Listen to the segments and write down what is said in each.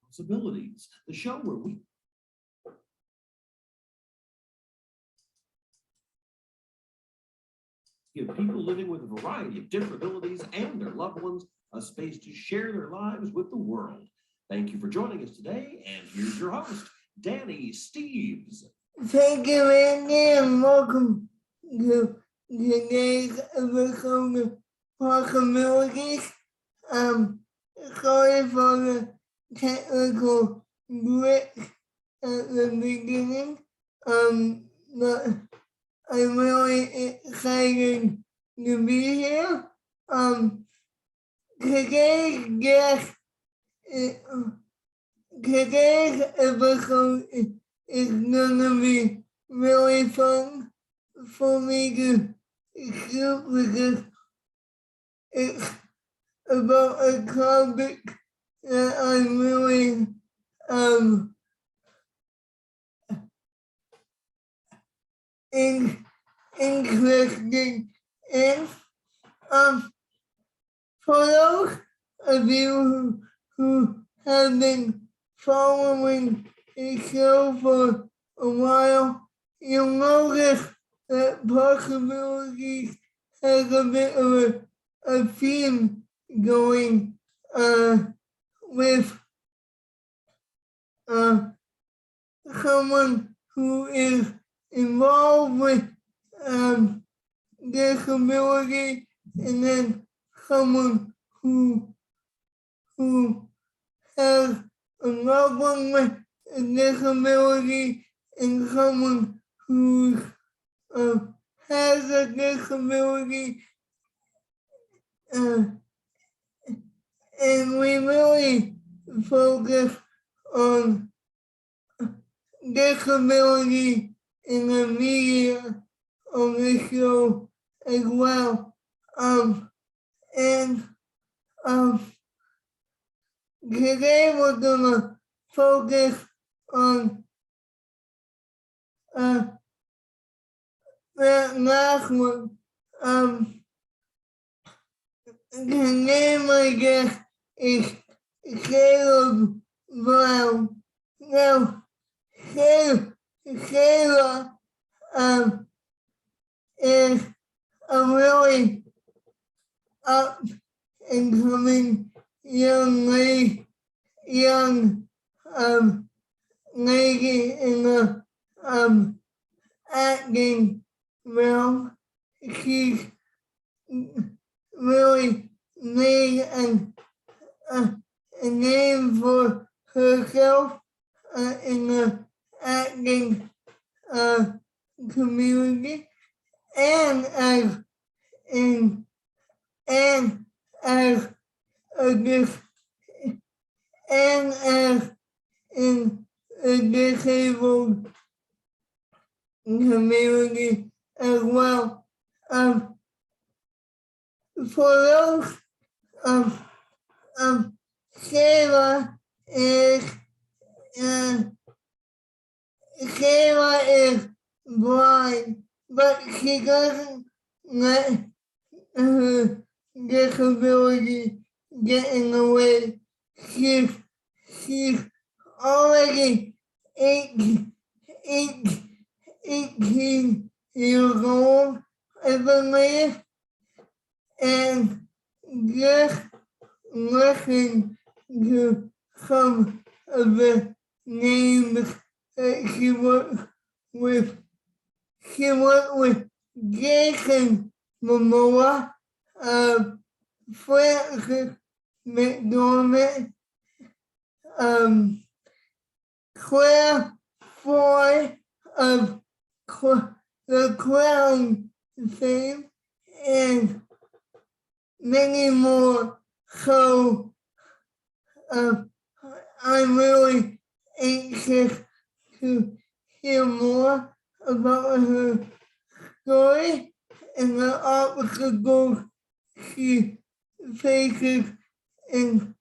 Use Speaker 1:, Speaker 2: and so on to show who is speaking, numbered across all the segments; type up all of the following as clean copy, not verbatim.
Speaker 1: Possibilities, the show where we give people living with a variety of different abilities and their loved ones a space to share their lives with the world. Thank you for joining us today, and here's your host, Danny Steeves.
Speaker 2: Thank you, Andy, and welcome to today's episode of Possibilities. Sorry for the technical glitch at the beginning, but I'm really excited to be here. Today's guest, today's episode is gonna be really fun for me to shoot because it's about a topic that I'm really interested in. For those of you who have been following the show for a while, you'll notice that Possibilities has a bit of a theme going with someone who is involved with disability, and then someone who has a loved one with a disability, and someone who has a disability, and we really focus on disability in the media on the show as well. Today we're gonna focus on that last one. The name I guess is Shayla Brown. Now, Shayla is a really up and coming young lady in the acting realm. She's really made a name for herself in the acting community, and as in a disabled community as well. For those Shayla is blind, but she doesn't let her disability get in the way. She's already 18 years old, I believe, and just listen to some of the names that she worked with. She worked with Jason Momoa, McDormand, Claire Foy of the Crown fame, and many more. So I'm really anxious to hear more about her story and the obstacles she faces in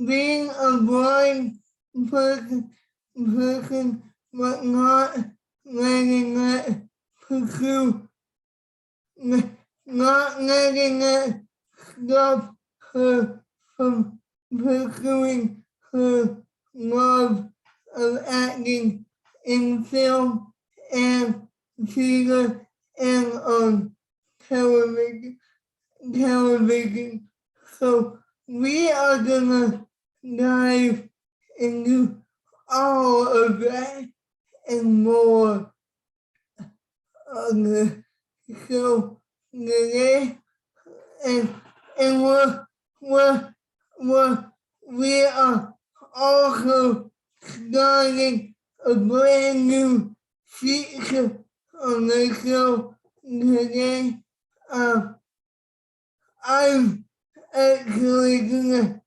Speaker 2: being a blind person but not letting it pursue, not letting it stop her from pursuing her love of acting in film and theater and on television. So we are gonna dive into all of that and more on the show today. And we are also starting a brand new feature on the show today. I'm actually gonna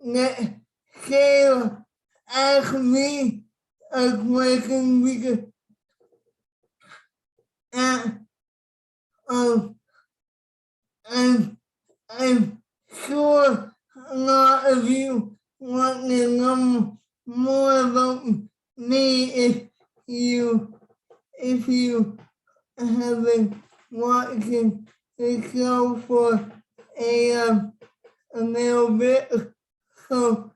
Speaker 2: let Shayla ask me a question because I'm sure a lot of you want to know more about me if you haven't watched the show for a little bit. So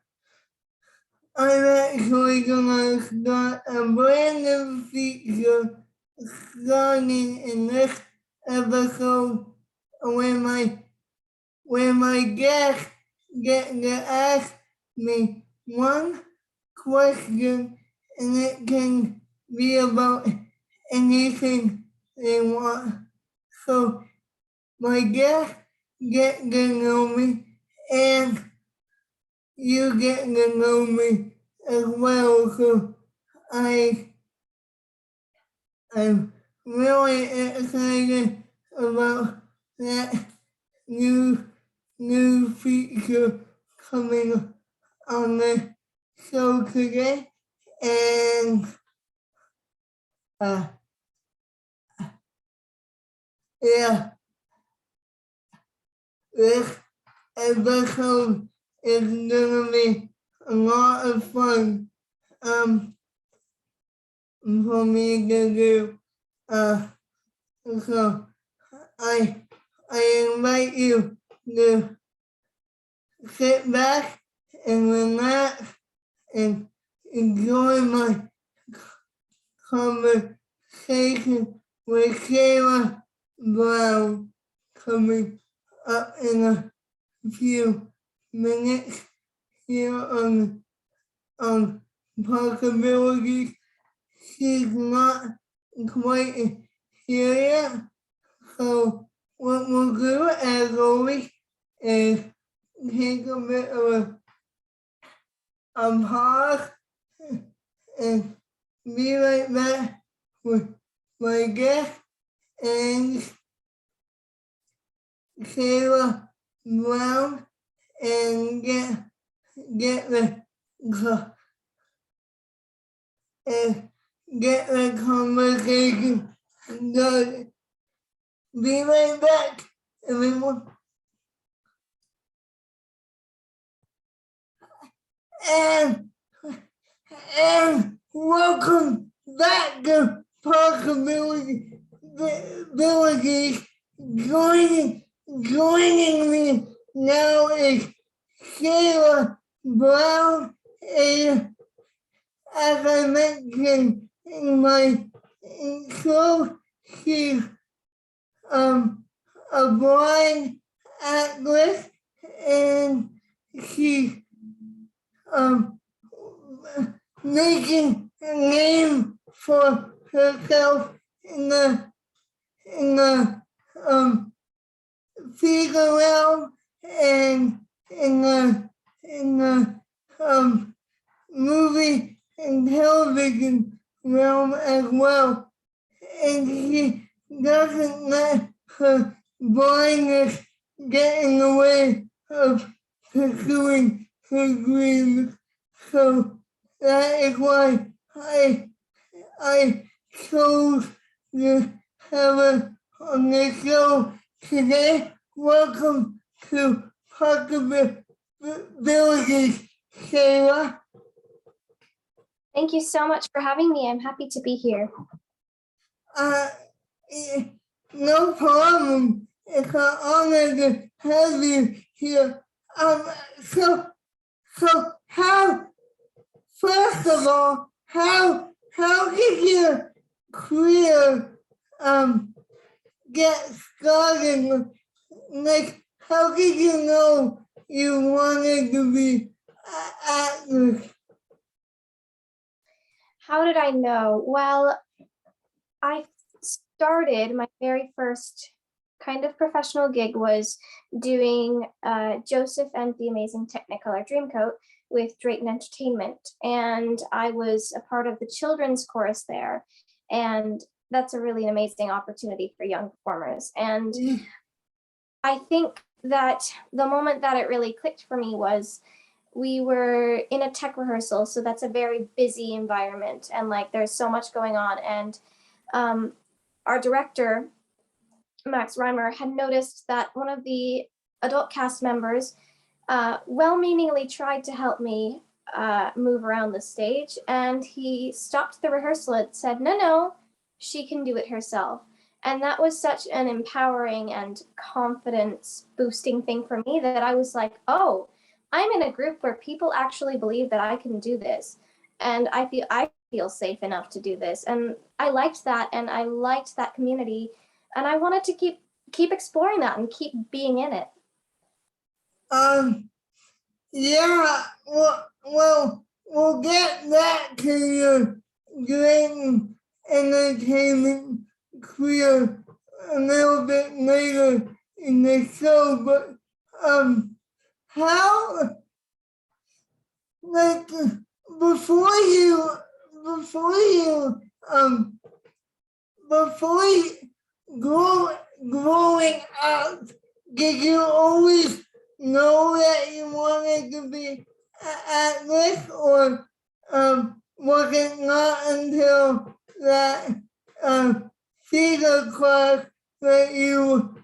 Speaker 2: I'm actually gonna start a brand new feature starting in this episode where my guests get to ask me one question, and it can be about anything they want. So my guests get to know me, and you get to know me as well. So I'm really excited about that new feature coming on the show today. And yeah, this episode is gonna be a lot of fun for me to do. So I invite you to sit back and relax and enjoy my conversation with Shayla Brown coming up in a few minutes here on Possibilities. She's not quite here yet, so what we'll do as always is take a bit of a pause and be right back with my guest and Shayla Brown and get the conversation started. Be right back, everyone. And welcome back to Possibilities. Joining me now is Shayla Brown, and as I mentioned in my intro, she's a blind actress, and she's making a name for herself in the theater realm and in the movie and television realm as well. And she doesn't let her blindness get in the way of pursuing her dreams. So that is why I chose to have her on the show today. Welcome to Possibilities, Shayla.
Speaker 3: Thank you so much for having me. I'm happy to be here.
Speaker 2: No problem. It's an honor to have you here. So how, first of all, how did your career get started? Like, how did you know you wanted to be an actress?
Speaker 3: How did I know? Well, I started my very first kind of professional gig was doing Joseph and the Amazing Technicolor Dreamcoat with Drayton Entertainment. And I was a part of the children's chorus there. And that's a really amazing opportunity for young performers. And I think that the moment that it really clicked for me was we were in a tech rehearsal. So that's a very busy environment. And like there's so much going on. And our director, Max Reimer, had noticed that one of the adult cast members well-meaningly tried to help me move around the stage, and he stopped the rehearsal and said, no, she can do it herself. And that was such an empowering and confidence boosting thing for me that I was like, oh, I'm in a group where people actually believe that I can do this. And I feel safe enough to do this. And I liked that, and I liked that community. And I wanted to keep exploring that and keep being in it.
Speaker 2: Yeah, well, we'll get back to your great entertainment career a little bit later in the show, but how, like, before you growing up, did you always know that you wanted to be an actress, or was it not until that theater class that you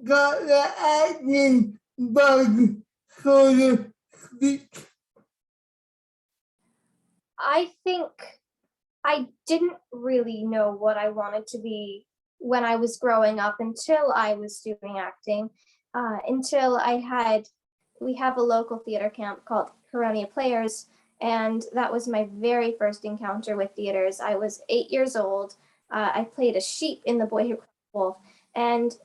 Speaker 2: got the acting bug, so to speak?
Speaker 3: I think I didn't really know what I wanted to be when I was growing up until I was doing acting, until we have a local theater camp called Coronia Players, and that was my very first encounter with theaters. I was 8 years old. I played a sheep in The Boy Who Cried Wolf, and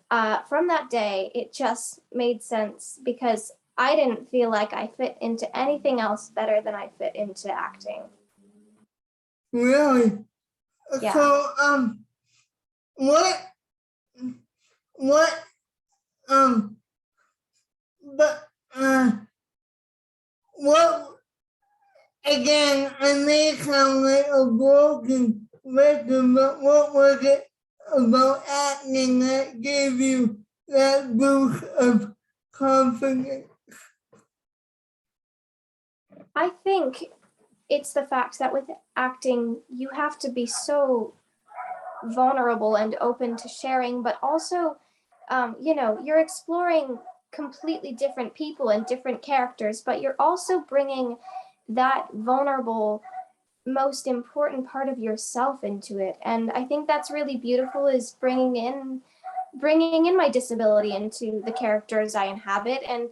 Speaker 3: from that day, it just made sense because I didn't feel like I fit into anything else better than I fit into acting.
Speaker 2: Really?
Speaker 3: Yeah.
Speaker 2: So, what, again, I may sound like a broken record, but what was it about acting that gave you that boost of confidence?
Speaker 3: I think it's the fact that with acting, you have to be so vulnerable and open to sharing, but also, you're exploring completely different people and different characters, but you're also bringing that vulnerable, most important part of yourself into it. And I think that's really beautiful, is bringing in my disability into the characters I inhabit and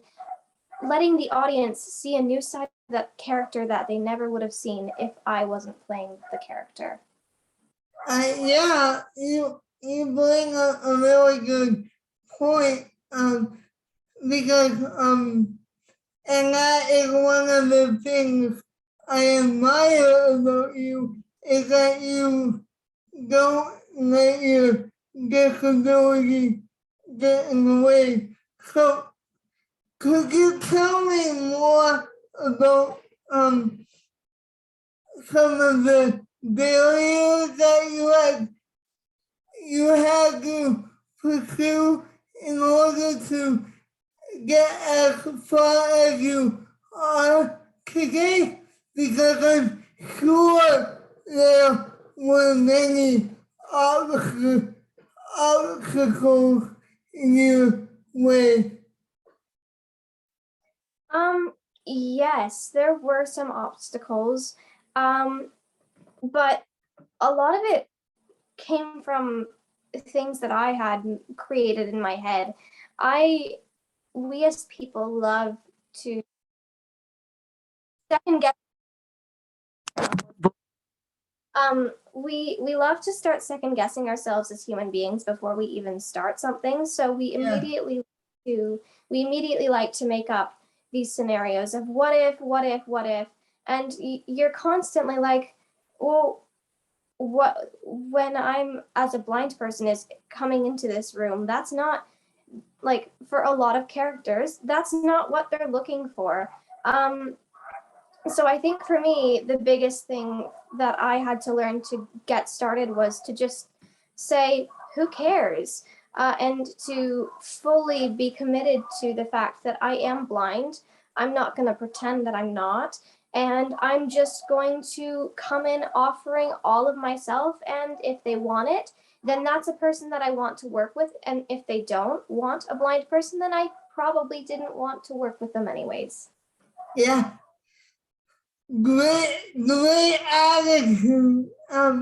Speaker 3: letting the audience see a new side of that character that they never would have seen if I wasn't playing the character.
Speaker 2: Yeah, you bring a really good point, because and that is one of the things I admire about you, is that you don't let your disability get in the way. So could you tell me more about some of the barriers that you had to pursue in order to get as far as you are today? Because I'm sure there were many obstacles in your way.
Speaker 3: Yes, there were some obstacles. But a lot of it came from things that I had created in my head. We as people love to second guess. We love to start second guessing ourselves as human beings before we even start something. So we immediately like to make up these scenarios of what if, and you're constantly like, well, what when I'm as a blind person is coming into this room, that's not like for a lot of characters, that's not what they're looking for. So I think for me, the biggest thing that I had to learn to get started was to just say, who cares? And to fully be committed to the fact that I am blind. I'm not going to pretend that I'm not. And I'm just going to come in offering all of myself. And if they want it, then that's a person that I want to work with. And if they don't want a blind person, then I probably didn't want to work with them anyways.
Speaker 2: Yeah. Great attitude. How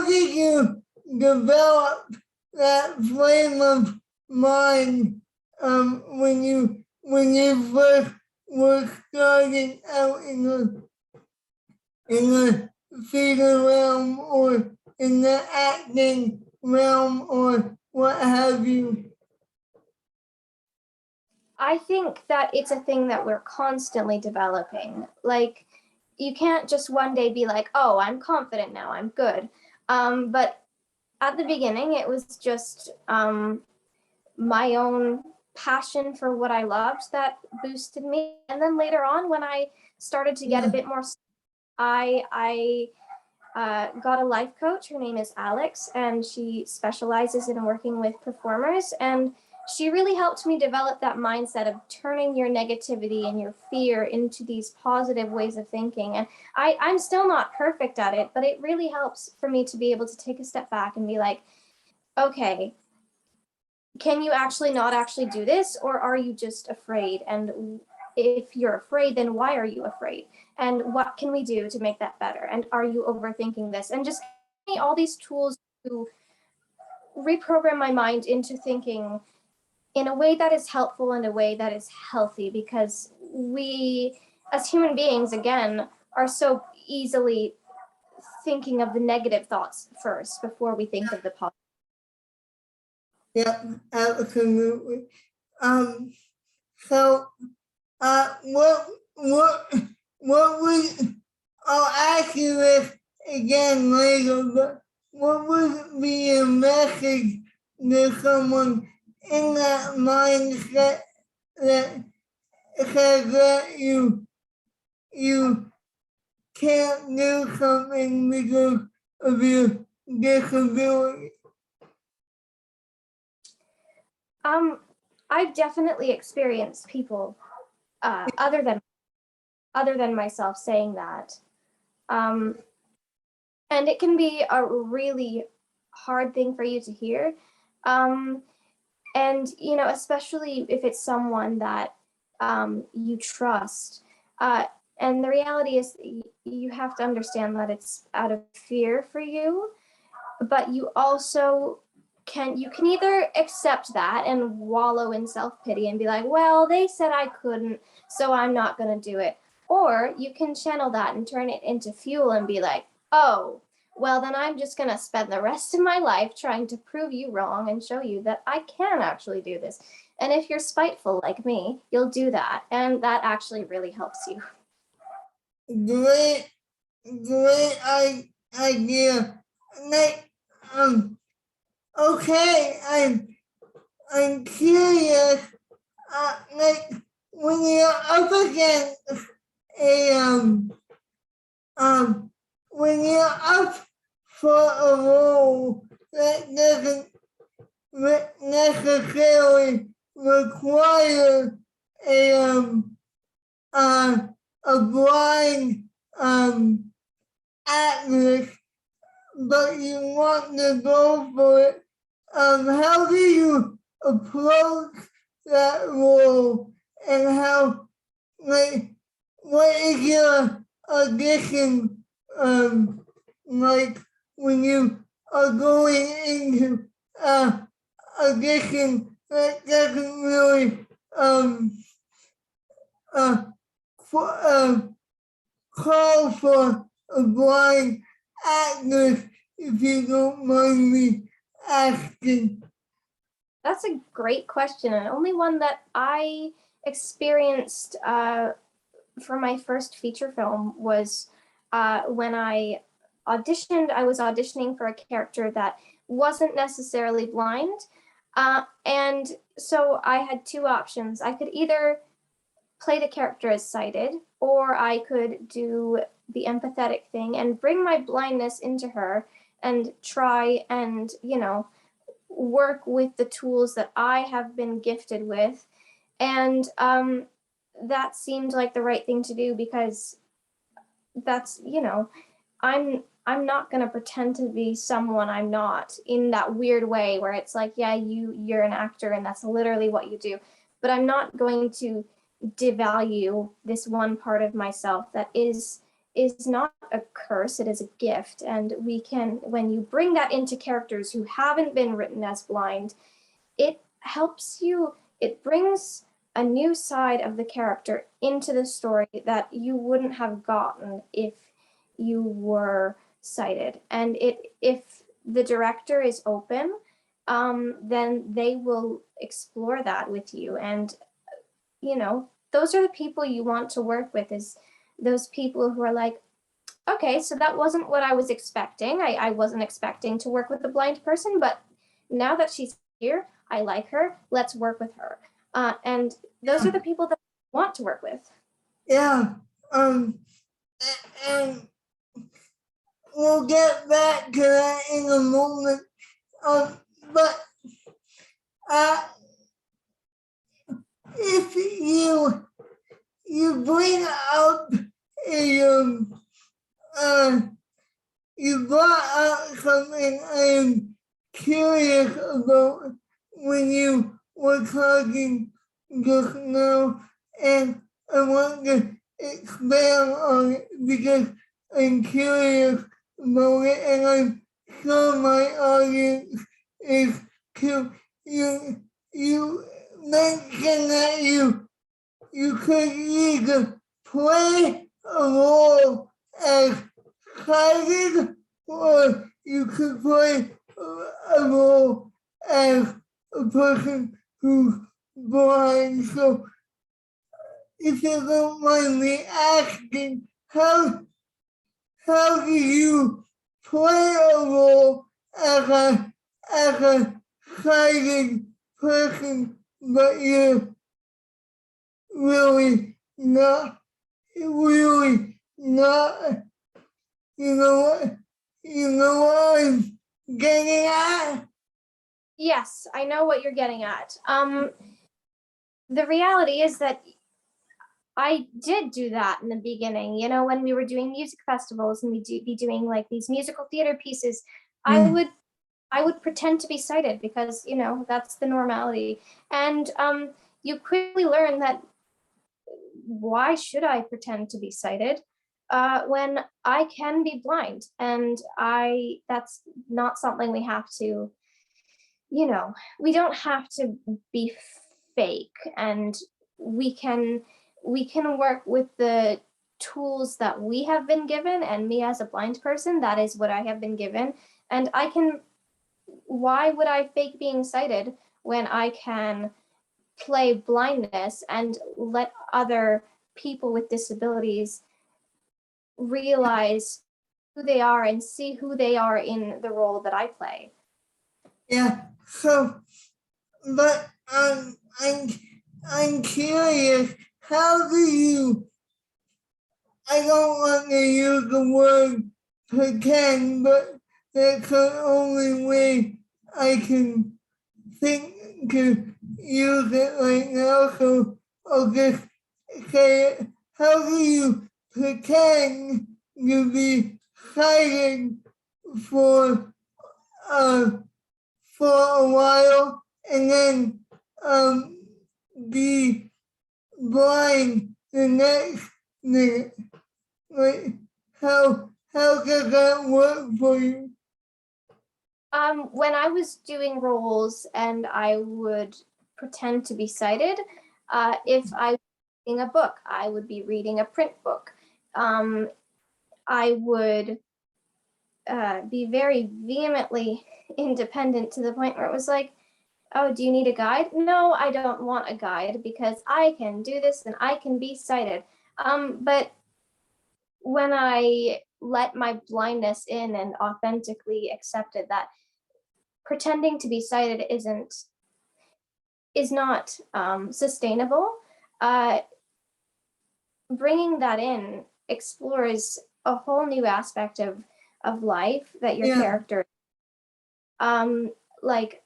Speaker 2: did you develop that frame of mind when you first were starting out in the theater realm or in the acting realm or what have you?
Speaker 3: I think that it's a thing that we're constantly developing. Like, you can't just one day be like, oh, I'm confident now, I'm good. But at the beginning, it was just my own passion for what I loved that boosted me. And then later on, when I started to get a bit more, I got a life coach. Her name is Alex, and she specializes in working with performers. And she really helped me develop that mindset of turning your negativity and your fear into these positive ways of thinking. And I'm still not perfect at it, but it really helps for me to be able to take a step back and be like, okay, can you actually not actually do this, or are you just afraid? And if you're afraid, then why are you afraid? And what can we do to make that better? And are you overthinking this? And just all these tools to reprogram my mind into thinking in a way that is helpful and a way that is healthy, because we as human beings, again, are so easily thinking of the negative thoughts first before we think of the positive.
Speaker 2: Yeah, absolutely. So what was, I'll ask you this again later, but what would be a message to someone in that mindset that says that you can't do something because of your disability?
Speaker 3: I've definitely experienced people other than myself saying that. And it can be a really hard thing for you to hear. And, you know, especially if it's someone that you trust. And the reality is you have to understand that it's out of fear for you, but you also can either accept that and wallow in self-pity and be like, well, they said I couldn't, so I'm not going to do it. Or you can channel that and turn it into fuel and be like, oh, well, then I'm just going to spend the rest of my life trying to prove you wrong and show you that I can actually do this. And if you're spiteful like me, you'll do that. And that actually really helps you.
Speaker 2: Great idea. Like, okay, I'm curious. Like when you're up against when you're up for a role that doesn't necessarily require a blind actress, but you want to go for it. How do you approach that role, and how, like, what is your audition like when you are going into audition that doesn't really uh, call for a blind actor, if you don't mind me asking?
Speaker 3: That's a great question, and only one that I experienced for my first feature film was when I auditioned. I was auditioning for a character that wasn't necessarily blind. And so I had two options. I could either play the character as sighted, or I could do the empathetic thing and bring my blindness into her and try and, work with the tools that I have been gifted with. And that seemed like the right thing to do because that's, I'm not going to pretend to be someone I'm not in that weird way where it's like, yeah, you're an actor and that's literally what you do. But I'm not going to devalue this one part of myself that is not a curse, it is a gift. And we can, when you bring that into characters who haven't been written as blind, it helps you, it brings a new side of the character into the story that you wouldn't have gotten if you were sighted. And if the director is open, then they will explore that with you. And those are the people you want to work with, is those people who are like, okay, so that wasn't what I was expecting. I wasn't expecting to work with a blind person, but now that she's here, I like her, let's work with her. And those are the people that I want to work with.
Speaker 2: Yeah, and we'll get back to that in a moment. But if you bring up you brought up something I'm curious about when you were talking just now, and I want to expand on it because I'm curious about it, and I'm sure my audience is too. You mentioned that you could either play a role as sighted, or you could play a role as a person who's blind. So, if you don't mind me asking, how do you play a role as a sighted person, but you're really not, you know what I'm getting at?
Speaker 3: Yes, I know what you're getting at. The reality is that I did do that in the beginning, when we were doing music festivals and we'd be doing like these musical theater pieces. I would pretend to be sighted because, that's the normality. And you quickly learn that why should I pretend to be sighted when I can be blind? And that's not something we have to, we don't have to be fake, and we can work with the tools that we have been given, and me as a blind person, that is what I have been given. And why would I fake being sighted when I can play blindness and let other people with disabilities realize who they are and see who they are in the role that I play?
Speaker 2: Yeah, so, but I'm curious, how do you, I don't want to use the word pretend, but that's the only way I can think to use it right now, so I'll just say it. How do you pretend to be sighted for a while and then be blind the that, like, how does that work for you?
Speaker 3: When I was doing roles and I would pretend to be sighted, if I was reading a book, I would be reading a print book. I would be very vehemently independent to the point where it was like, oh, do you need a guide? No, I don't want a guide because I can do this and I can be sighted. But when I let my blindness in and authentically accepted that pretending to be sighted is not sustainable, bringing that in explores a whole new aspect of life that your character, like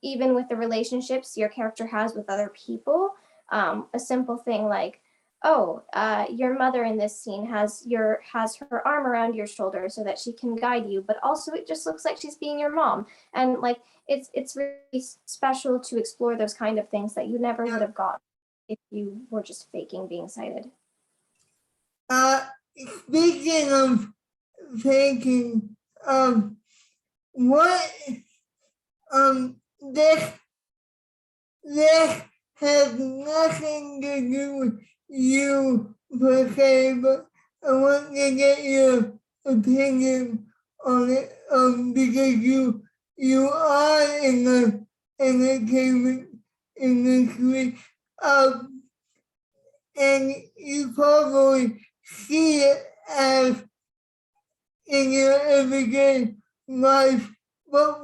Speaker 3: even with the relationships your character has with other people, a simple thing like, oh, your mother in this scene has her arm around your shoulder so that she can guide you, but also it just looks like she's being your mom. And like it's really special to explore those kind of things that you never would have gotten if you were just faking being sighted.
Speaker 2: Speaking of faking, what this has nothing to do with you per se, but I want to get your opinion on it, because you are in the entertainment industry, and you probably see it as in your everyday life. But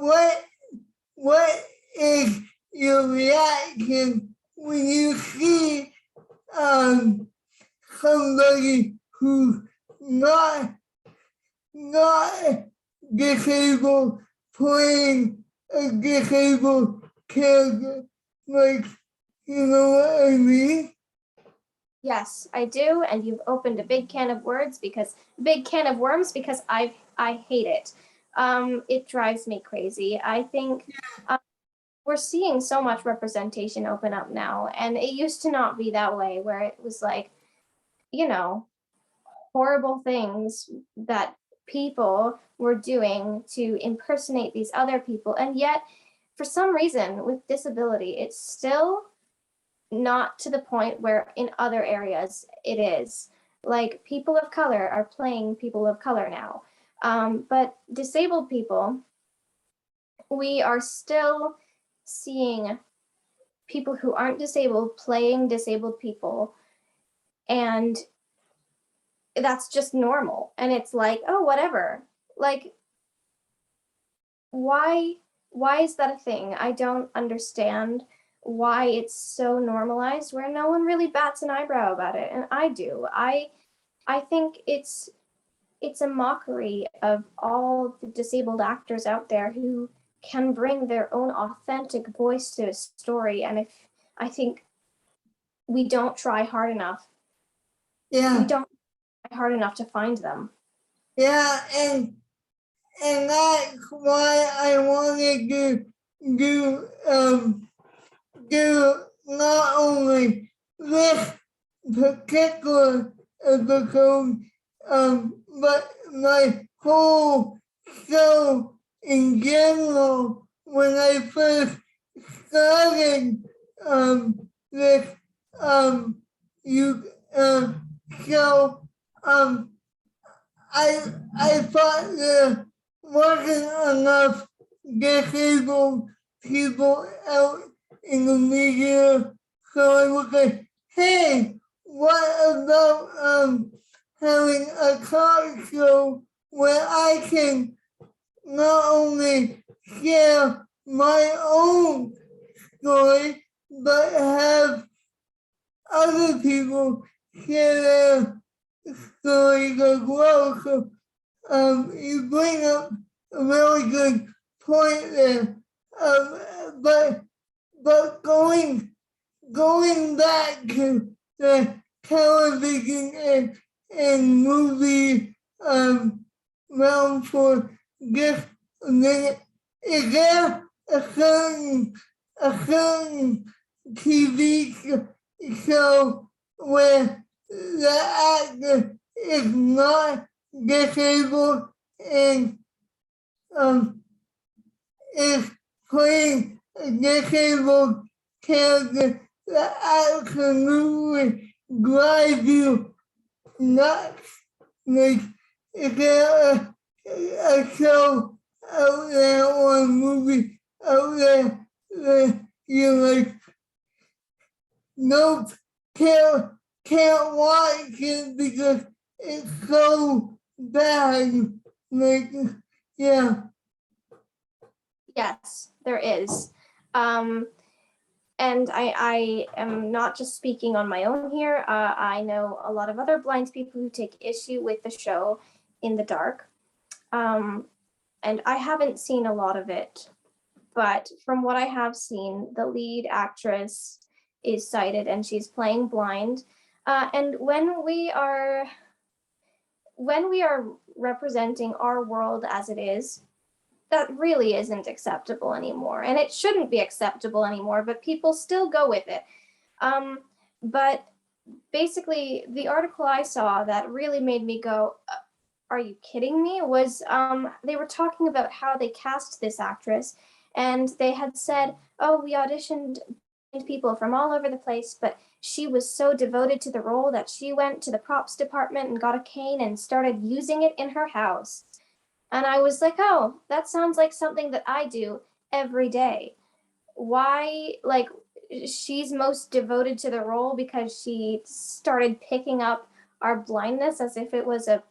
Speaker 2: what is your reaction when you see somebody who's not disabled playing a disabled character? Like, you know what I mean?
Speaker 3: Yes, I do, and you've opened a big can of worms because I hate it. It drives me crazy. I think we're seeing so much representation open up now, and it used to not be that way, where it was like, horrible things that people were doing to impersonate these other people, and yet for some reason with disability it's still not to the point where in other areas it is. Like people of color are playing people of color now, but disabled people, we are still seeing people who aren't disabled playing disabled people, and that's just normal. And it's like, oh, whatever. Like, why is that a thing? I don't understand why it's so normalized where no one really bats an eyebrow about it, and I do. I think it's a mockery of all the disabled actors out there who can bring their own authentic voice to a story, and I think we don't try hard enough.
Speaker 2: Yeah.
Speaker 3: We don't try hard enough to find them.
Speaker 2: Yeah, and that's why I wanted to do not only this particular episode, but my whole show in general. When I first started this show, I thought there wasn't enough disabled people out in the media, so I was like, hey, what about having a talk show where I can not only share my own story, but have other people share their stories as well. So you bring up a really good point there. But going back to the television and movie realm for just a minute, is there a certain TV show where the actor is not disabled and is playing a disabled character that absolutely drives you nuts. Like, if there a show out there or a movie out there that you're like, nope, can't watch it because it's so bad. Like, yeah.
Speaker 3: Yes, there is. And I am not just speaking on my own here. I know a lot of other blind people who take issue with the show In the Dark. And I haven't seen a lot of it, but from what I have seen, the lead actress is sighted and she's playing blind. And when we are representing our world as it is, that really isn't acceptable anymore. And it shouldn't be acceptable anymore, but people still go with it. But basically, the article I saw that really made me go, are you kidding me? Was they were talking about how they cast this actress, and they had said, oh, we auditioned people from all over the place, but she was so devoted to the role that she went to the props department and got a cane and started using it in her house. And I was like, oh, that sounds like something that I do every day. Why, like, she's most devoted to the role because she started picking up our blindness as if it was a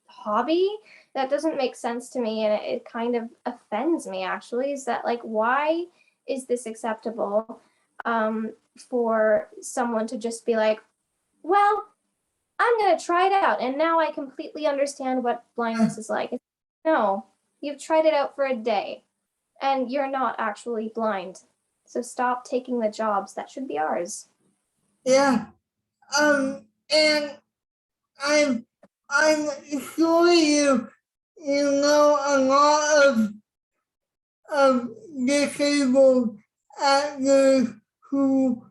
Speaker 3: hobby? That doesn't make sense to me, and it kind of offends me, actually. Is that, like, why is this acceptable for someone to just be like, well, I'm going to try it out, and now I completely understand what blindness is like. No, you've tried it out for a day, and you're not actually blind. So stop taking the jobs that should be ours.
Speaker 2: Yeah. And I'm sure you know a lot of disabled actors who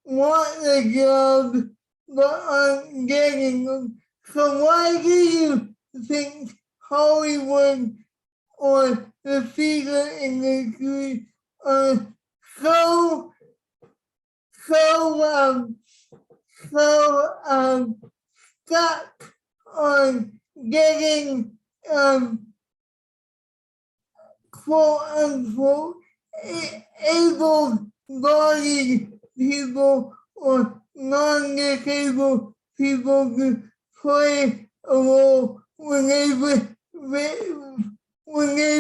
Speaker 2: want the job but aren't getting them. So why do you think Hollywood or the theater industry are so stuck on getting quote unquote able-bodied people or non-disabled people to play a role when they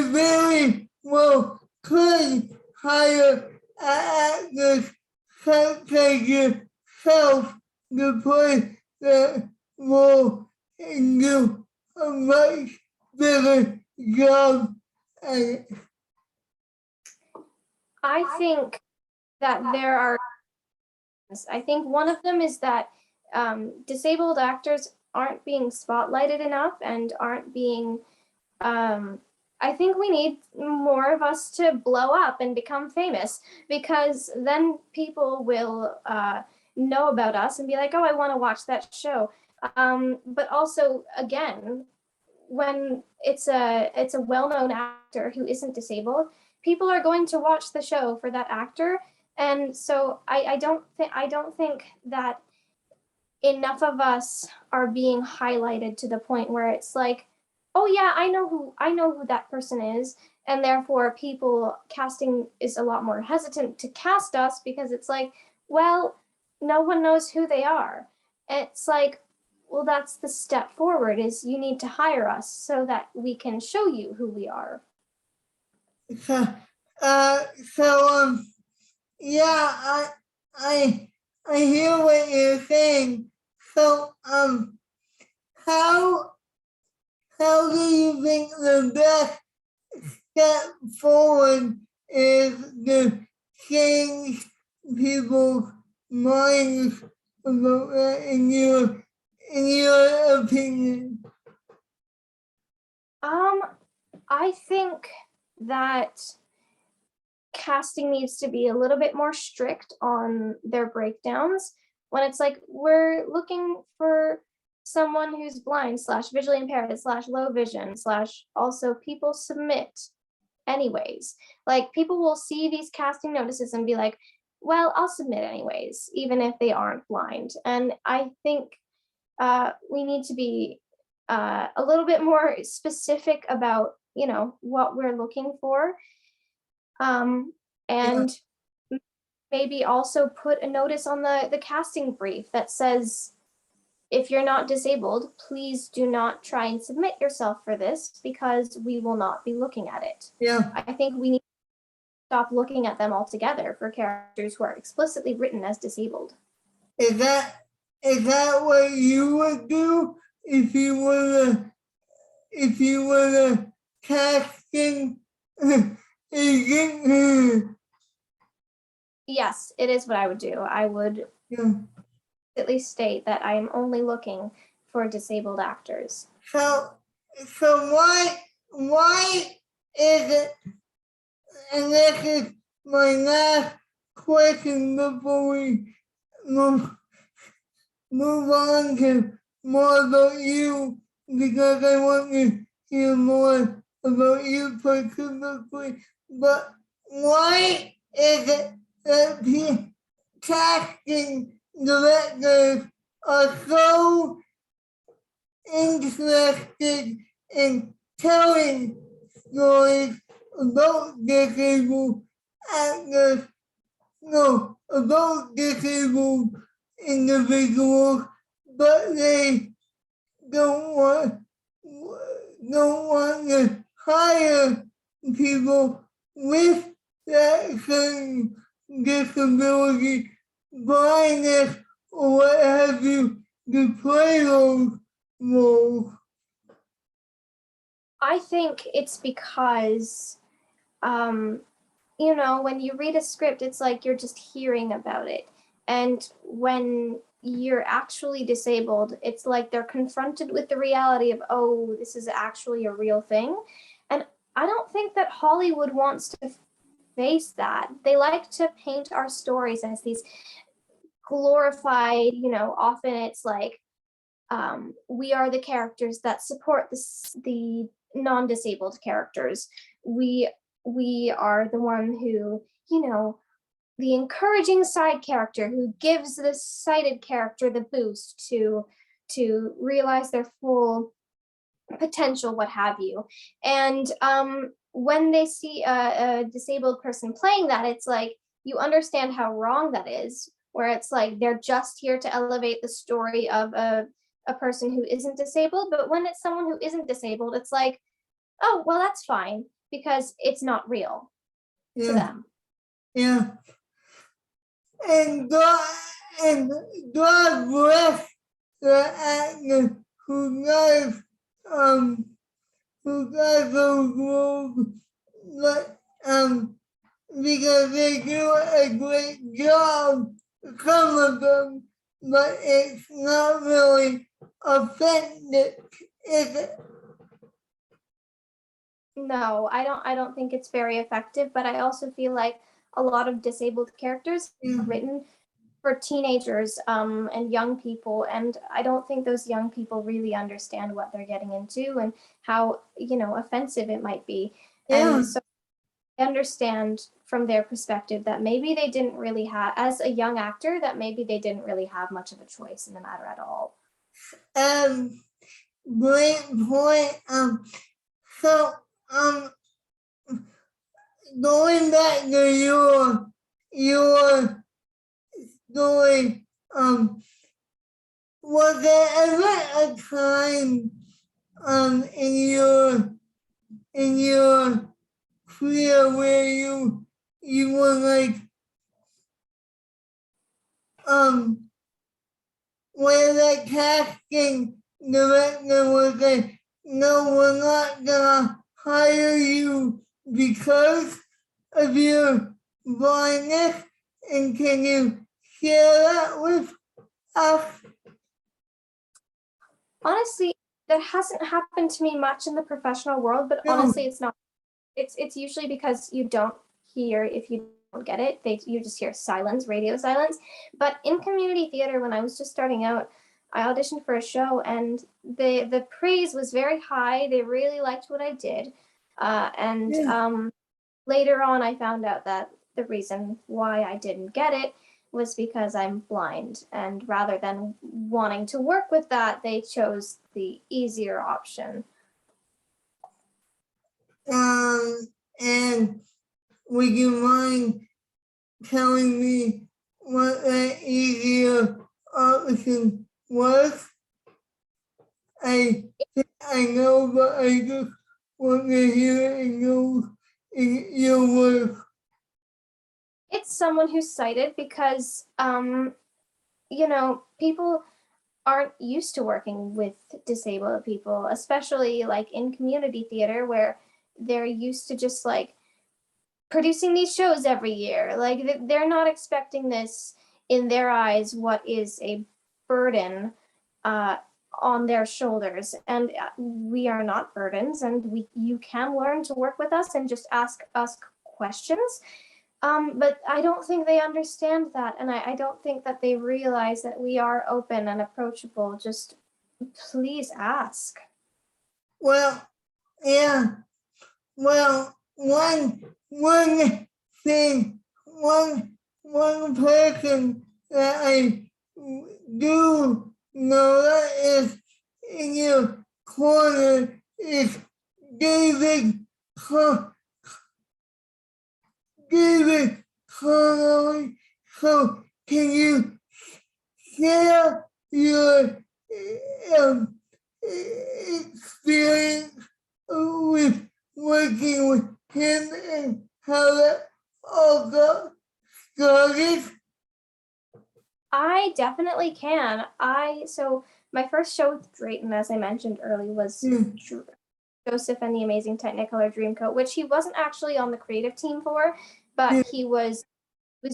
Speaker 2: very well could hire actors such as yourself to play that role and do a much better job at it.
Speaker 3: I think that there are, I think one of them is that disabled actors aren't being spotlighted enough and aren't being, I think we need more of us to blow up and become famous, because then people will know about us and be like, oh, I want to watch that show. But also, again, when it's a well-known actor who isn't disabled, people are going to watch the show for that actor. And so I don't think that enough of us are being highlighted to the point where it's like, oh yeah, I know who that person is, and therefore people casting is a lot more hesitant to cast us because it's like, well, no one knows who they are. It's like, well, that's the step forward, is you need to hire us so that we can show you who we are.
Speaker 2: Yeah, I hear what you're saying. So, how do you think the best step forward is to change people's minds about that in your opinion?
Speaker 3: I think that casting needs to be a little bit more strict on their breakdowns when it's like, we're looking for someone who's blind / visually impaired / low vision / also people submit anyways. Like, people will see these casting notices and be like, well, I'll submit anyways, even if they aren't blind. And I think we need to be a little bit more specific about, what we're looking for. And maybe also put a notice on the casting brief that says, if you're not disabled, please do not try and submit yourself for this because we will not be looking at it.
Speaker 2: Yeah.
Speaker 3: I think we need to stop looking at them altogether for characters who are explicitly written as disabled.
Speaker 2: Is that what you would do if you were a casting agent?
Speaker 3: Yes, it is what I would do. I would at least state that I am only looking for disabled actors.
Speaker 2: So why is it, and this is my last question before we move on to more about you, because I want to hear more about you specifically, but why is it that the casting directors are so interested in telling stories about disabled actors, no, about disabled individuals, but they don't want to hire people with that certain disability, blindness, or what have you, to play those roles?
Speaker 3: I think it's because, when you read a script, it's like you're just hearing about it. And when you're actually disabled, it's like they're confronted with the reality of, oh, this is actually a real thing. And I don't think that Hollywood wants to face that. They like to paint our stories as these glorified, often it's like, we are the characters that support the non-disabled characters. We are the one who, the encouraging side character who gives the sighted character the boost to realize their full potential, what have you. And when they see a disabled person playing that, it's like you understand how wrong that is, where it's like they're just here to elevate the story of a person who isn't disabled. But when it's someone who isn't disabled, it's like, oh, well, that's fine because it's not real to them.
Speaker 2: Yeah. And God bless the actor who does those roles, but because they do a great job, some of them, but it's not really authentic, is it?
Speaker 3: No, I don't think it's very effective, but I also feel like a lot of disabled characters are written for teenagers and young people, and I don't think those young people really understand what they're getting into and how, offensive it might be.
Speaker 2: Yeah.
Speaker 3: And so I understand from their perspective that maybe they didn't really have, as a young actor, that maybe they didn't really have much of a choice in the matter at all.
Speaker 2: Great point. So going back to your story, was there ever a time in your career where you were like where the casting director was like, no, we're not gonna hire you because of your blindness? And can you share that with us?
Speaker 3: Honestly, that hasn't happened to me much in the professional world, but
Speaker 2: No.
Speaker 3: honestly, it's not. It's usually because you don't hear if you don't get it. You just hear silence, radio silence. But in community theater, when I was just starting out, I auditioned for a show, and the praise was very high. They really liked what I did. Later on, I found out that the reason why I didn't get it was because I'm blind. And rather than wanting to work with that, they chose the easier option.
Speaker 2: And would you mind telling me what that easier option was? I know, but I just want to hear it in your words.
Speaker 3: It's someone who's sighted because, people aren't used to working with disabled people, especially like in community theater where they're used to just like producing these shows every year. Like they're not expecting this in their eyes, what is a burden on their shoulders. And we are not burdens, and you can learn to work with us and just ask us questions. But I don't think they understand that, and I don't think that they realize that we are open and approachable. Just please ask.
Speaker 2: Well, yeah. Well, one thing, one person that I do know that is in your corner is David Connolly. So can you share your experience with working with him and how that all got started?
Speaker 3: I definitely can. So my first show with Drayton, as I mentioned earlier, was Joseph and the Amazing Technicolor Dreamcoat, which he wasn't actually on the creative team for, but he was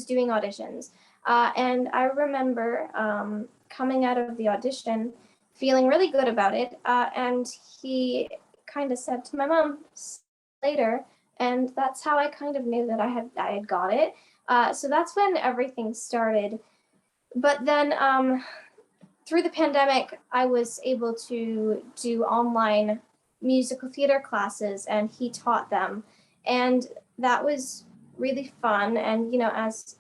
Speaker 3: doing auditions. And I remember coming out of the audition feeling really good about it. And he kind of said to my mom later, and that's how I kind of knew that I had got it. So that's when everything started. But then through the pandemic, I was able to do online musical theater classes, and he taught them. And that was really fun. And, as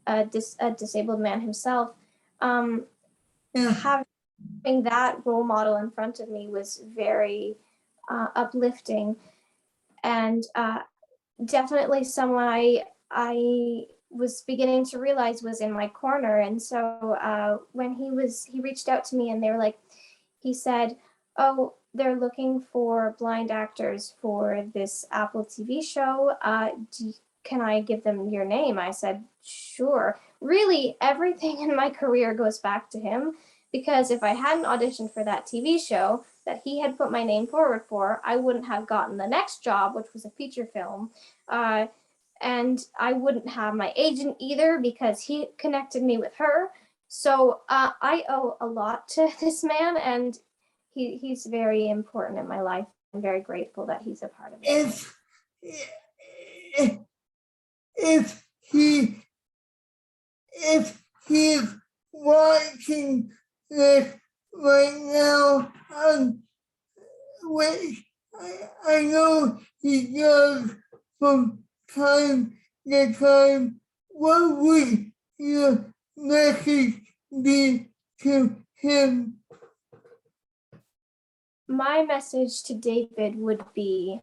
Speaker 3: a disabled man himself, having that role model in front of me was very uplifting, and definitely someone I was beginning to realize was in my corner. And so when he reached out to me, and he said, "Oh, they're looking for blind actors for this Apple TV show. Can I give them your name?" I said, "Sure." Really, everything in my career goes back to him, because if I hadn't auditioned for that TV show that he had put my name forward for, I wouldn't have gotten the next job, which was a feature film. And I wouldn't have my agent either, because he connected me with her. So I owe a lot to this man, and he's very important in my life. I'm very grateful that he's a part of it.
Speaker 2: If he's watching this right now, which I know he does from time to time, what would your message be to him?
Speaker 3: My message to David would be,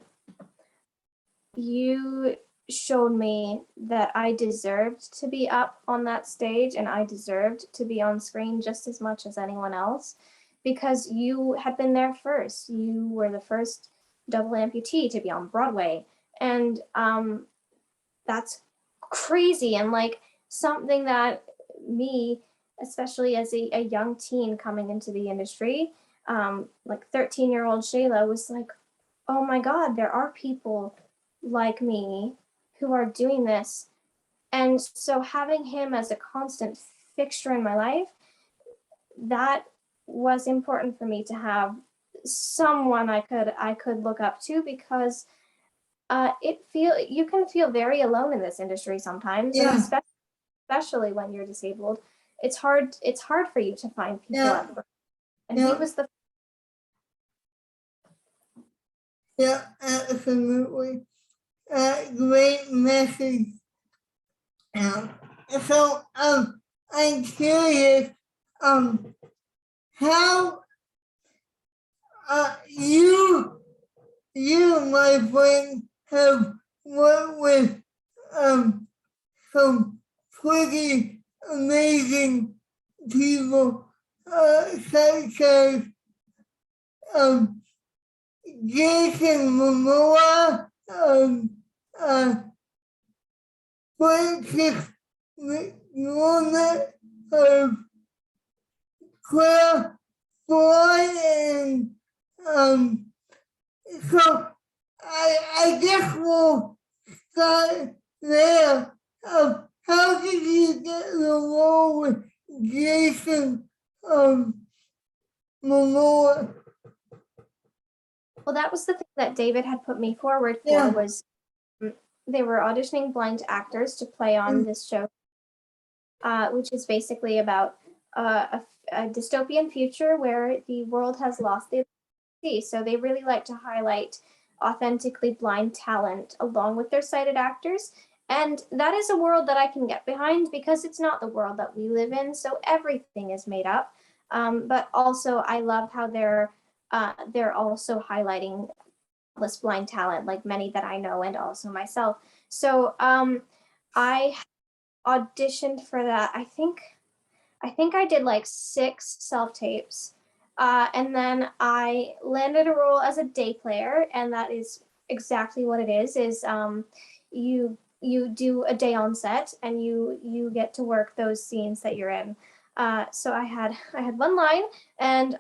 Speaker 3: you showed me that I deserved to be up on that stage, and I deserved to be on screen just as much as anyone else, because you had been there first. You were the first double amputee to be on Broadway. And that's crazy, and like something that me, especially as a young teen coming into the industry, like 13-year-old Shayla, was like, oh my God, there are people like me who are doing this. And so having him as a constant fixture in my life, that was important for me to have someone I could look up to, because you can feel very alone in this industry sometimes, and
Speaker 2: Yeah.
Speaker 3: especially when you're disabled. It's hard for you to find people
Speaker 2: Yeah.
Speaker 3: at work. And
Speaker 2: Yeah.
Speaker 3: he was the
Speaker 2: Yeah, absolutely. Great message. Um, so I'm curious, how you, my friend, have worked with some pretty amazing people, such as um, Jason Momoa, uh, Francis McDormand, Claire Foy, and um, so I guess we'll start there. How did you get the role with Jason Momoa?
Speaker 3: well, that was the thing that David had put me forward for.
Speaker 2: Yeah.
Speaker 3: Was they were auditioning blind actors to play on this show, which is basically about a dystopian future where the world has lost the ability to see. So they really like to highlight authentically blind talent along with their sighted actors. And that is a world that I can get behind because it's not the world that we live in. So everything is made up. But also, I love how they're also highlighting this blind talent, like many that I know, and also myself. So I auditioned for that. I think I did like 6 self tapes, and then I landed a role as a day player, and that is exactly what it is. You do a day on set, and you get to work those scenes that you're in. So I had one line, and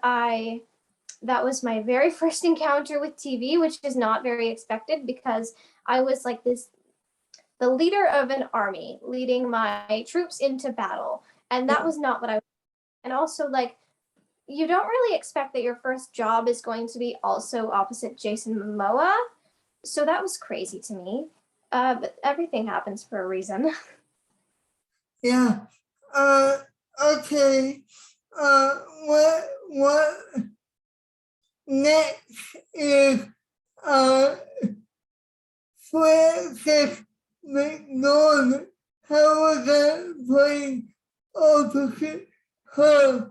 Speaker 3: that was my very first encounter with TV, which is not very expected because I was like the leader of an army leading my troops into battle. And that was not what I, and also like, you don't really expect that your first job is going to be also opposite Jason Momoa. So that was crazy to me. But everything happens for a reason.
Speaker 2: Yeah. Okay. What next is Francis McDormand. How was that playing opposite her?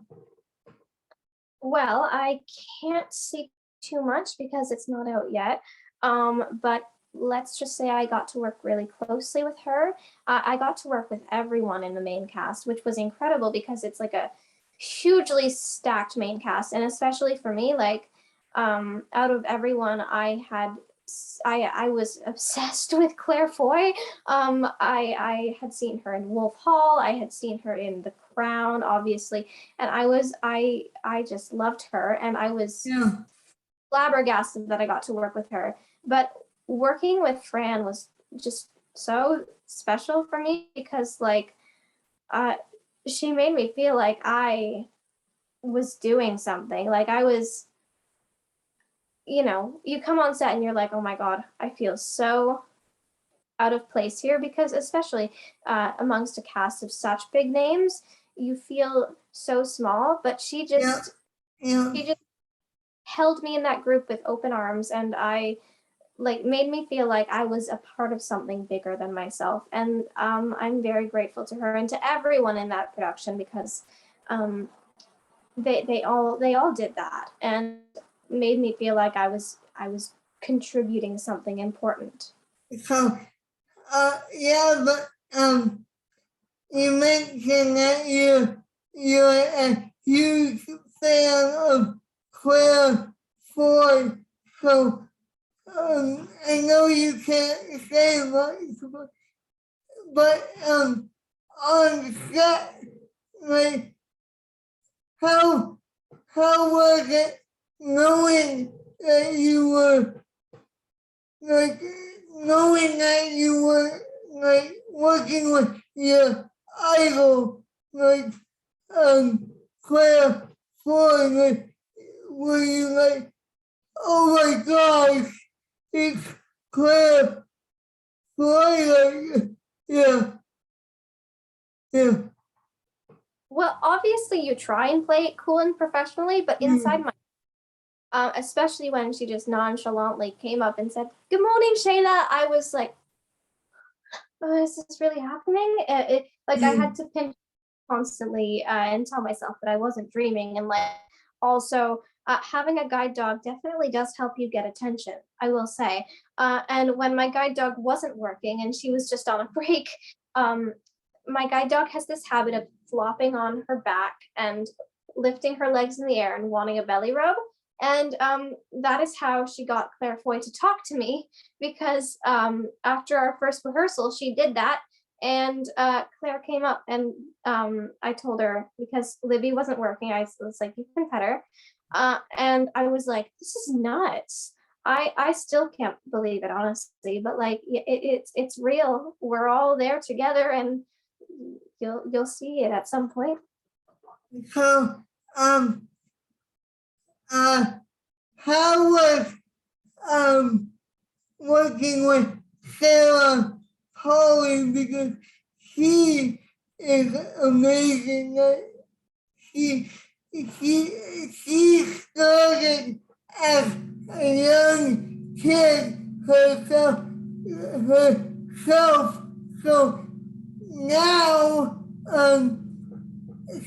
Speaker 3: Well, I can't see too much because it's not out yet. But let's just say I got to work really closely with her. I got to work with everyone in the main cast, which was incredible because it's like a hugely stacked main cast, and especially for me, like out of everyone, I was obsessed with Claire Foy. I had seen her in Wolf Hall. I had seen her in The Crown, obviously, and I just loved her, and I was
Speaker 2: Yeah.
Speaker 3: flabbergasted that I got to work with her. But working with Fran was just so special for me because like she made me feel like I was doing something. Like I was, you come on set and you're like, oh my God, I feel so out of place here because especially amongst a cast of such big names, you feel so small, but she just held me in that group with open arms, and I like made me feel like I was a part of something bigger than myself. And I'm very grateful to her and to everyone in that production because they all did that and made me feel like I was contributing something important.
Speaker 2: So, yeah, but you mentioned that you're a huge fan of Claire Foy, so I know you can't say much, but on set, like how was it knowing that you were like knowing that you were like working with your idol, like Claire Foy, like were you like, oh my gosh, it's Claire Foy, yeah, yeah.
Speaker 3: Well, obviously you try and play it cool and professionally, but inside my, especially when she just nonchalantly came up and said, "Good morning, Shayla," I was like, "Oh, is this really happening?" Like I had to pinch constantly and tell myself that I wasn't dreaming, and like also having a guide dog definitely does help you get attention, I will say. And when my guide dog wasn't working and she was just on a break, my guide dog has this habit of flopping on her back and lifting her legs in the air and wanting a belly rub. And that is how she got Claire Foy to talk to me, because after our first rehearsal, she did that. And Claire came up and I told her, because Libby wasn't working, I was like, "You can pet her." And I was like, "This is nuts." I still can't believe it, honestly, but like it's real. We're all there together, and you'll see it at some point.
Speaker 2: So, how was working with Sarah Polly, because she is amazing. She she started as a young kid herself. So now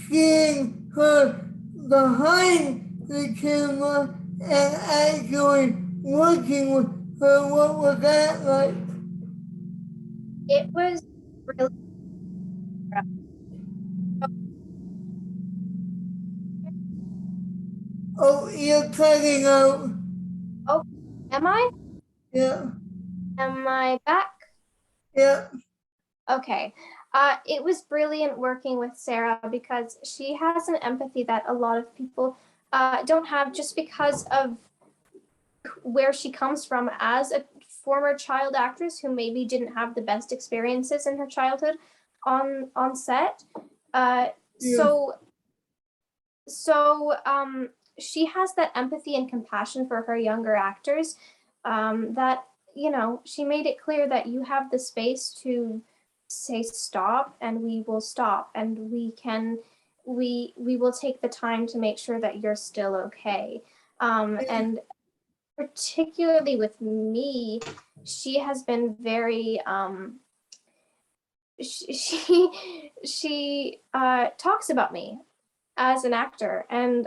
Speaker 2: seeing her behind the camera and actually working with her, what was that like?
Speaker 3: It was really
Speaker 2: Oh, you're cutting out.
Speaker 3: oh, am I?
Speaker 2: Yeah,
Speaker 3: Am I back?
Speaker 2: yeah,
Speaker 3: Okay. It was brilliant working with Sarah because she has an empathy that a lot of people don't have, just because of where she comes from as a former child actress who maybe didn't have the best experiences in her childhood on set. Uh,
Speaker 2: yeah,
Speaker 3: so so she has that empathy and compassion for her younger actors, that, you know, she made it clear that you have the space to say stop, and we will stop, and we will take the time to make sure that you're still okay. And particularly with me, she has been very she talks about me as an actor, and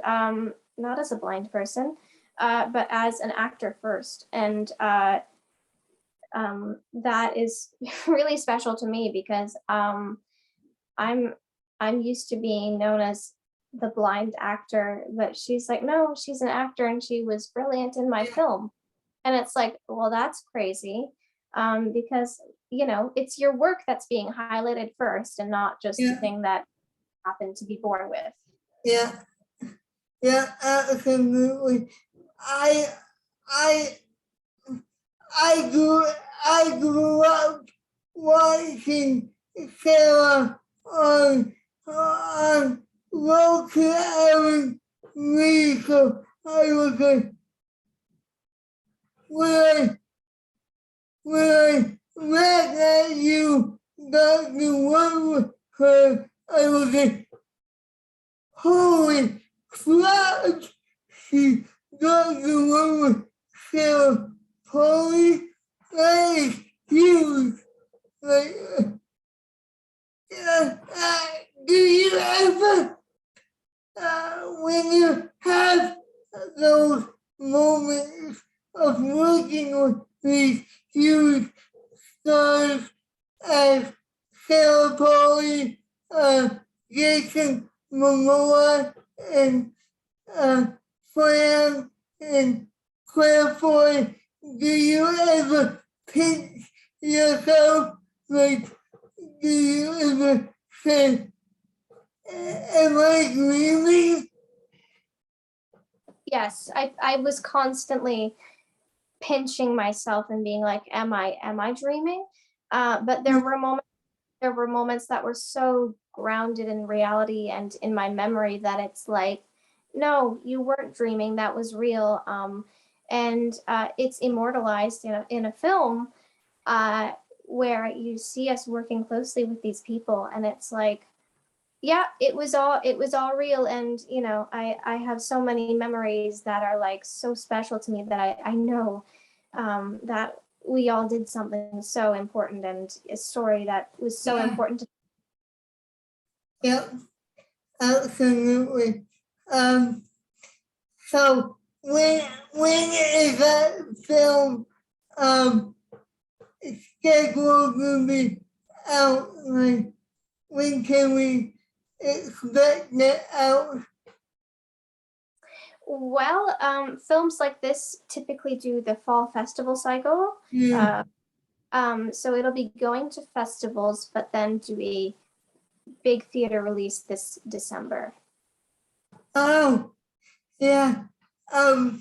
Speaker 3: not as a blind person, but as an actor first. And that is really special to me, because I'm I'm used to being known as the blind actor, but she's like, "No, she's an actor and she was brilliant in my film." And it's like, well, that's crazy, because, you know, it's your work that's being highlighted first, and not just the
Speaker 2: yeah,
Speaker 3: thing that happened to be born with.
Speaker 2: yeah, yeah, absolutely. I, I, I grew up watching Sarah on local Aaron Lee, so I was like, when I read that you got to work with her, I was like, holy crap! She got to work with Sarah Polly. That is huge. Like, do you ever, when you have those moments of working with these huge stars as Sarah Polly, Jason Momoa, and Fran and Claire Foy, do you ever pinch yourself? Like, do you ever say, am I dreaming?
Speaker 3: Yes, I was constantly pinching myself and being like, am I dreaming? But there were moments that were so grounded in reality and in my memory that it's like, no, you weren't dreaming. That was real. and it's immortalized in a film where you see us working closely with these people, and it's like, yeah, it was all real. And I have so many memories that are like so special to me that I know that we all did something so important, and a story that was so important to.
Speaker 2: Yep, absolutely. So when is that film scheduled to be out? Like, when can we expect it out?
Speaker 3: Well, films like this typically do the fall festival cycle.
Speaker 2: Yeah.
Speaker 3: So it'll be going to festivals, but then do a big theater release this December.
Speaker 2: Oh, yeah. That,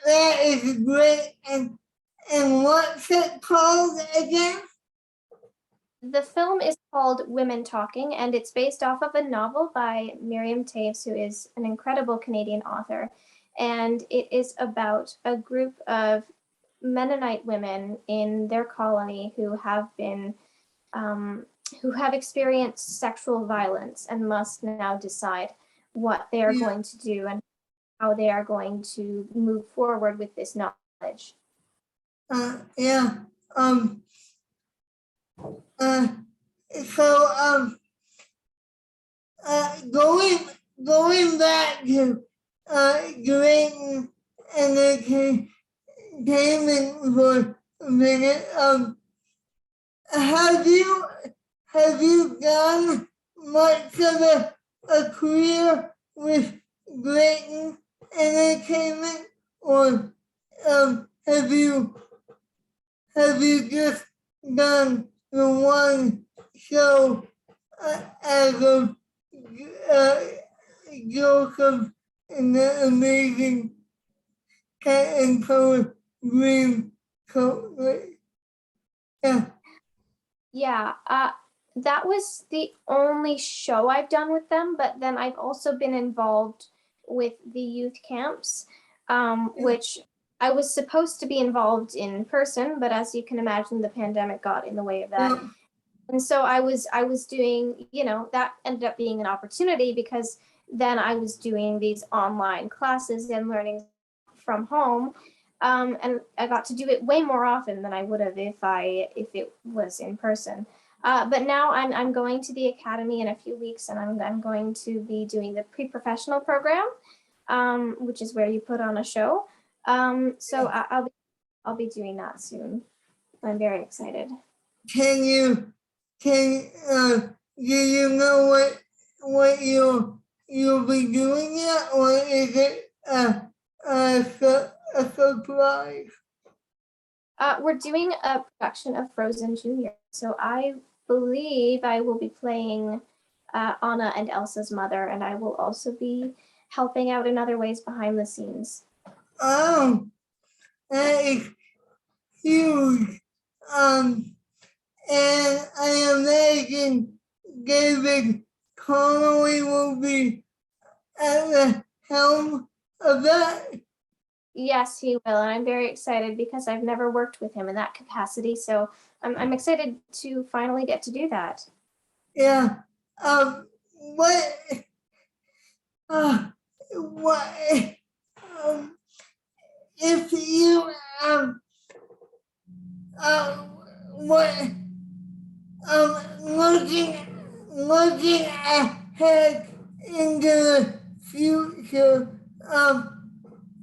Speaker 2: that is great. And what's it called again?
Speaker 3: The film is called Women Talking, and it's based off of a novel by Miriam Taves, who is an incredible Canadian author. And it is about a group of Mennonite women in their colony who have experienced sexual violence and must now decide what they are going to do and how they are going to move forward with this knowledge.
Speaker 2: Yeah. So going back to Drayton and the gaming for a minute. Have you done much of a career with Drayton Entertainment, or have you just done the one show as of Joseph and the Amazing Cat and Color Dream Coat? Yeah.
Speaker 3: Yeah, that was the only show I've done with them, but then I've also been involved with the youth camps, which I was supposed to be involved in person, but as you can imagine, the pandemic got in the way of that.
Speaker 2: Yeah.
Speaker 3: And so I was doing, that ended up being an opportunity, because then I was doing these online classes and learning from home. And I got to do it way more often than I would have if it was in person. But now I'm going to the academy in a few weeks, and I'm going to be doing the pre-professional program, which is where you put on a show. So I'll be doing that soon. I'm very excited.
Speaker 2: Do you know what you'll be doing yet, or is it a surprise?
Speaker 3: We're doing a production of Frozen Junior, so I believe I will be playing Anna and Elsa's mother, and I will also be helping out in other ways behind the scenes.
Speaker 2: Oh, that is huge. And I imagine David Connolly will be at the helm of that.
Speaker 3: Yes, he will, and I'm very excited because I've never worked with him in that capacity. So I'm excited to finally get to do that.
Speaker 2: Yeah. What? If you what? Looking ahead into the future,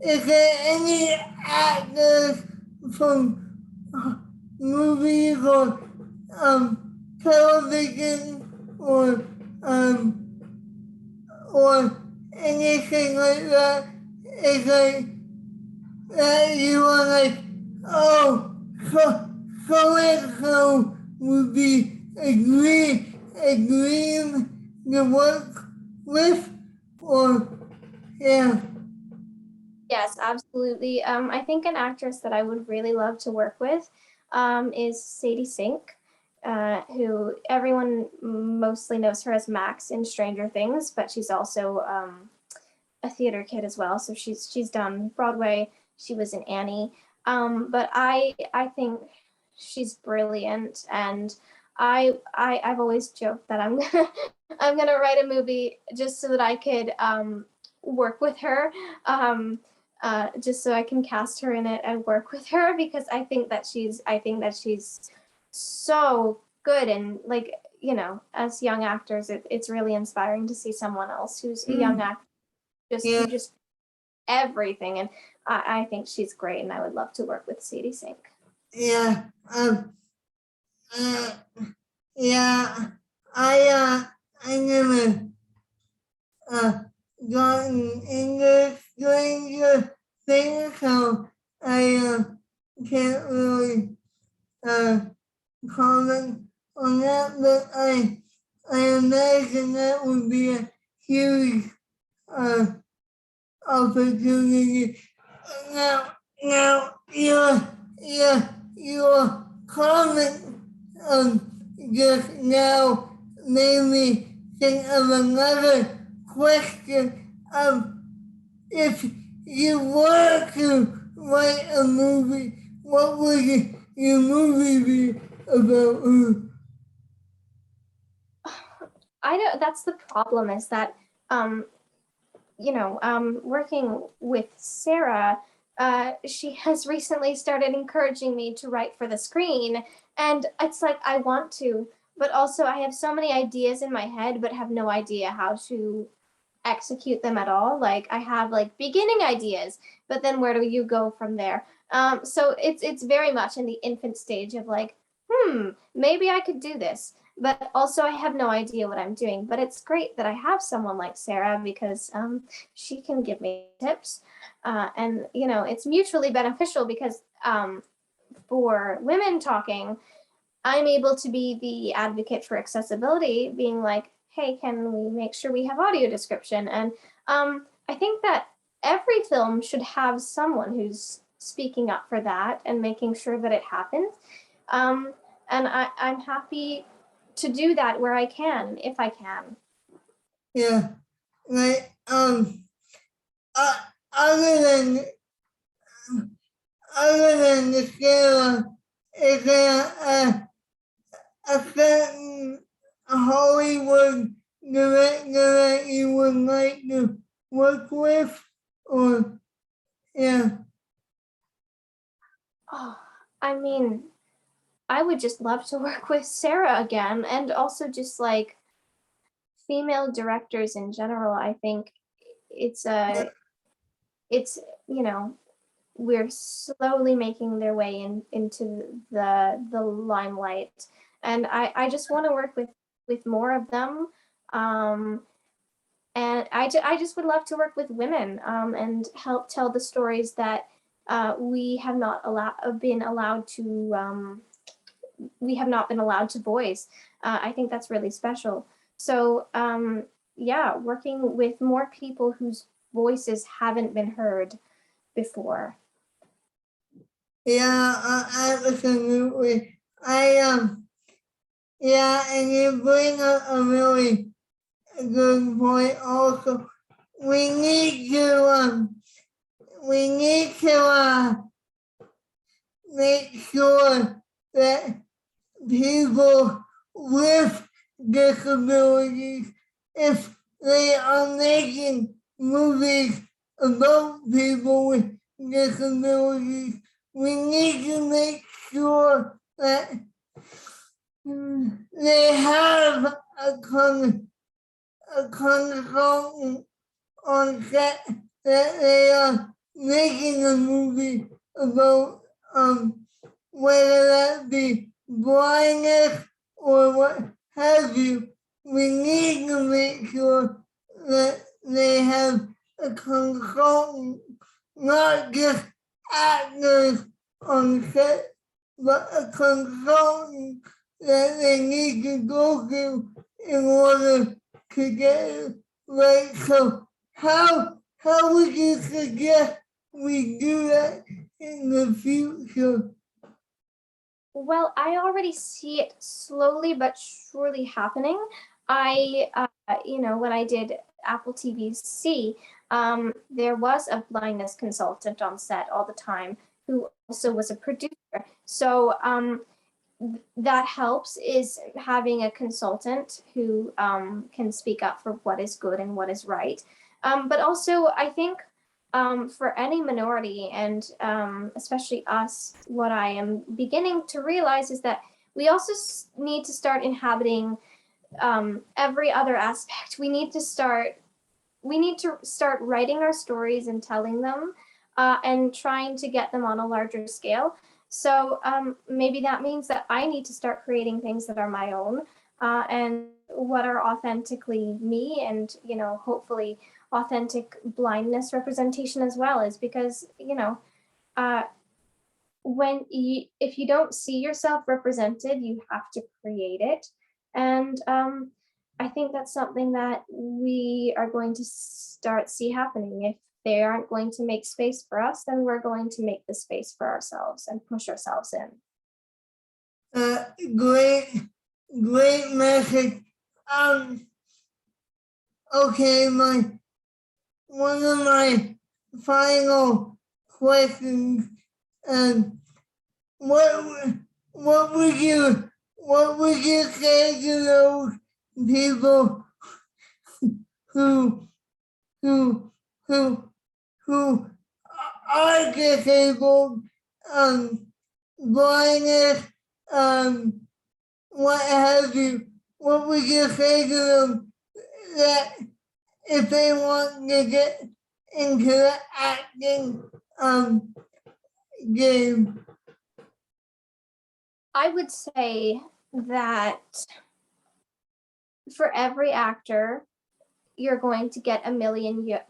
Speaker 2: is there any actors from movies or television or anything like that? Is like that you are like, oh, so and so would be a dream to work with, or yeah.
Speaker 3: Yes, absolutely. I think an actress that I would really love to work with is Sadie Sink, who everyone mostly knows her as Max in Stranger Things, but she's also a theater kid as well, so she's done Broadway. She was in Annie. But I think she's brilliant, and I've always joked that I'm gonna write a movie just so that I could work with her, just so I can cast her in it and work with her, because I think that she's so good, and like, you know, as young actors, it's really inspiring to see someone else who's a young actor
Speaker 2: Yeah.
Speaker 3: who just everything, and I think she's great, and I would love to work with Sadie Sink.
Speaker 2: Yeah. Yeah. I never gotten English Stranger Things, so I can't really comment on that, but I imagine that would be a huge uh, opportunity. Now, your comment just now made me think of another question. If you were to write a movie, what would your movie be about?
Speaker 3: I know that's the problem, is that working with Sarah, she has recently started encouraging me to write for the screen, and it's like I want to, but also I have so many ideas in my head, but have no idea how to execute them at all. Like I have like beginning ideas, but then where do you go from there? So it's very much in the infant stage of like, maybe I could do this, but also I have no idea what I'm doing. But it's great that I have someone like Sarah, because she can give me tips, and you know, it's mutually beneficial, because for women talking, I'm able to be the advocate for accessibility, being like, hey, can we make sure we have audio description? And I think that every film should have someone who's speaking up for that and making sure that it happens. And I'm happy to do that where I can, if I can.
Speaker 2: Yeah, like uh, other than the scale, is there a certain Hollywood director that you would like to work with, or yeah?
Speaker 3: Oh, I mean, I would just love to work with Sarah again, and also just like female directors in general. I think it's it's you know, we're slowly making their way into the limelight, and I just want to work with more of them, and I just would love to work with women, and help tell the stories that we have not been allowed to voice. I think that's really special. So yeah, working with more people whose voices haven't been heard before.
Speaker 2: Yeah, absolutely. Yeah, and you bring up a really good point. Also, we need to make sure that people with disabilities, if they are making movies about people with disabilities, we need to make sure that they have a consultant on set that they are making a movie about, whether that be blindness or what have you. We need to make sure that they have a consultant, not just actors on set, but a consultant that they need to go to in order to get it right. So how would you suggest we do that in the future?
Speaker 3: Well, I already see it slowly but surely happening. When I did Apple TV C, there was a blindness consultant on set all the time who also was a producer. So that helps, is having a consultant who can speak up for what is good and what is right. But also, I think for any minority, and especially us, what I am beginning to realize is that we also need to start inhabiting every other aspect. We need to start writing our stories and telling them, and trying to get them on a larger scale. So maybe that means that I need to start creating things that are my own, and what are authentically me, and hopefully authentic blindness representation as well. Is because if you don't see yourself represented, you have to create it. And I think that's something that we are going to start see happening. If they aren't going to make space for us, then we're going to make the space for ourselves and push ourselves in.
Speaker 2: Great message. Okay, one of my final questions. What would you say to those people who are disabled, blindness, what have you? What would you say to them that if they want to get into the acting game?
Speaker 3: I would say that for every actor, you're going to get a million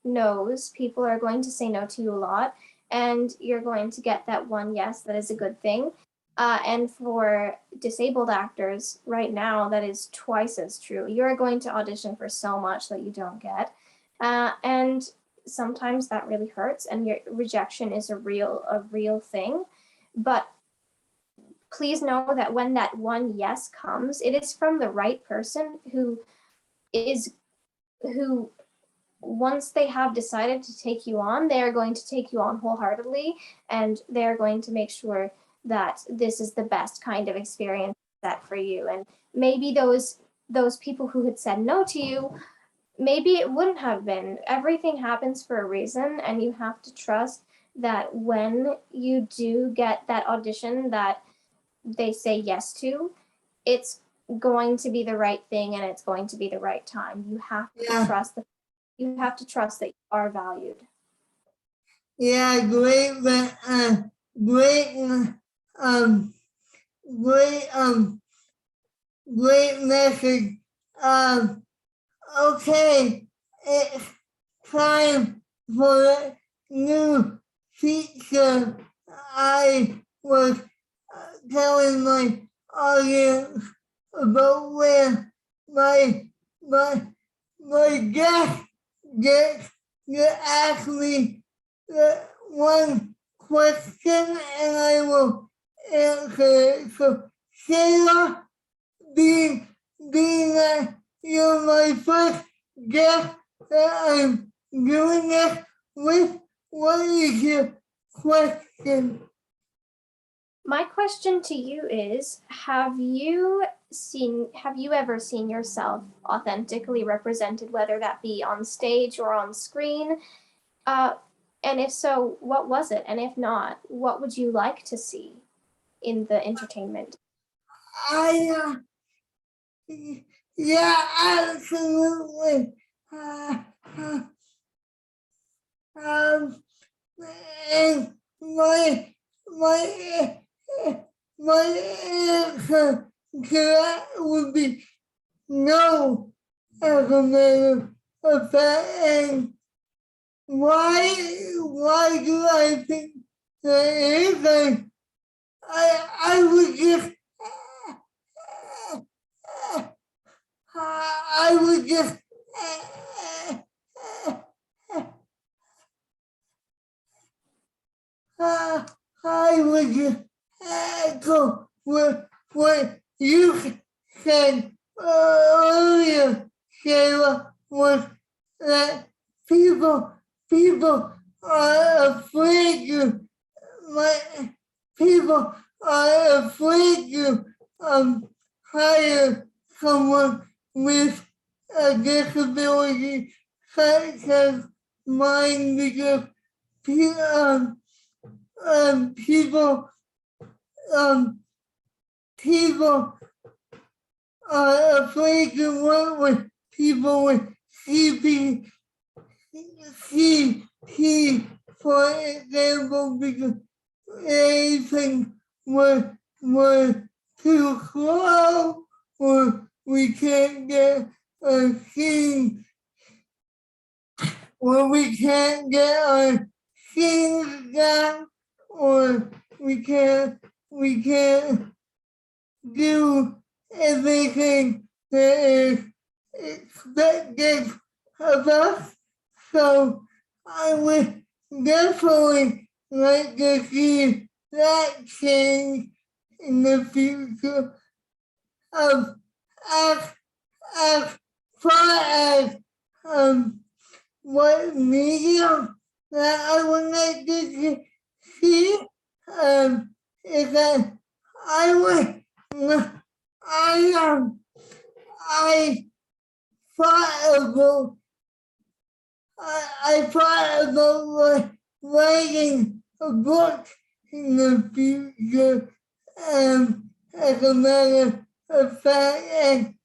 Speaker 3: no's. People are going to say no to you a lot, and you're going to get that one yes that is a good thing. And for disabled actors right now, that is twice as true. You're going to audition for so much that you don't get. And sometimes that really hurts, and your rejection is a real thing. But please know that when that one yes comes, it is from the right person who once they have decided to take you on, they are going to take you on wholeheartedly, and they're going to make sure that this is the best kind of experience set for you. And maybe those people who had said no to you, maybe it wouldn't have been. Everything happens for a reason, and you have to trust that when you do get that audition that they say yes to, it's going to be the right thing, and it's going to be the right time. You have to trust that you are valued.
Speaker 2: Yeah, great message. Okay, it's time for the new feature. I was telling my audience about where my guest gets to ask me one question, and I will answer it. So, Shayla, being that you're my first guest that I'm doing this with, what is your question?
Speaker 3: My question to you is, have you ever seen yourself authentically represented, whether that be on stage or on screen? And if so, what was it? And if not, what would you like to see in the entertainment?
Speaker 2: Yeah, absolutely. And my answer to that would be no, as a matter of fact. And why do I think there is? I would just echo what you said earlier, Shayla, was that people are afraid to, like, people are afraid to hire someone with a disability such as mine because people people are afraid to work with people with CP, for example, because they think we're too slow or we can't get a scene or we can't get our scenes done or we can't do everything that is expected of us. So I would definitely like to see that change in the future. As as far as what medium that I would like to see is that I would I thought about I thought about writing a book in the future. As a matter of fact, and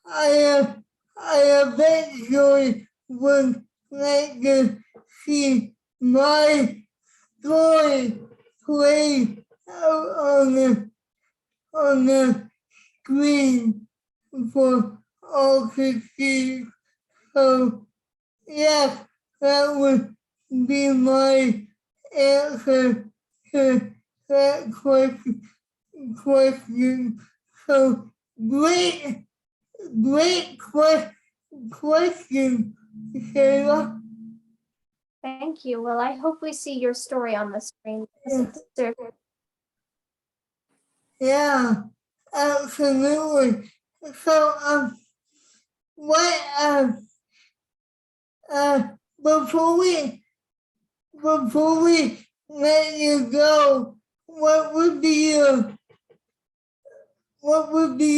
Speaker 2: I eventually would like to see my story played out on the screen for all to see. So yes, that would be my answer to that question. So great question, Shayla.
Speaker 3: Thank you. Well, I hope we see your story on the screen.
Speaker 2: Yeah, absolutely. So what before we let you go, what would be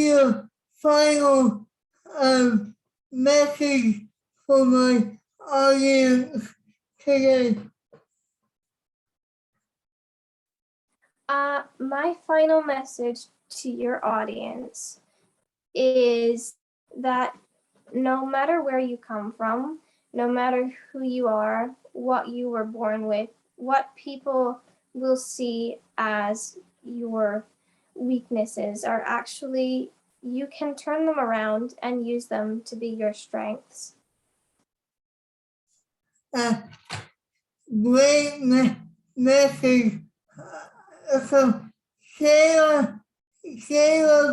Speaker 2: your final message for my audience today?
Speaker 3: My final message to your audience is that no matter where you come from, no matter who you are, what you were born with, what people will see as your weaknesses are actually, you can turn them around and use them to be your strengths.
Speaker 2: Great message. So Shayla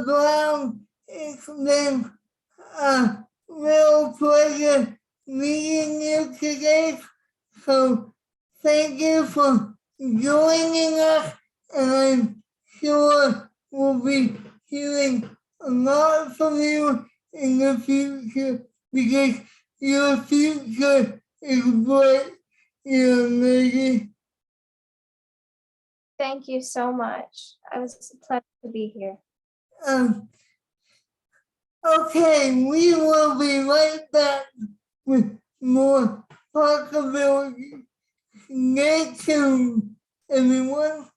Speaker 2: Brown, it's been a real pleasure meeting you today. So thank you for joining us, and I'm sure we'll be hearing a lot from you in the future because your future is bright. You're amazing.
Speaker 3: Thank you so much. It was a pleasure to be here.
Speaker 2: Okay, we will be right back with more possibilities. Stay tuned, everyone.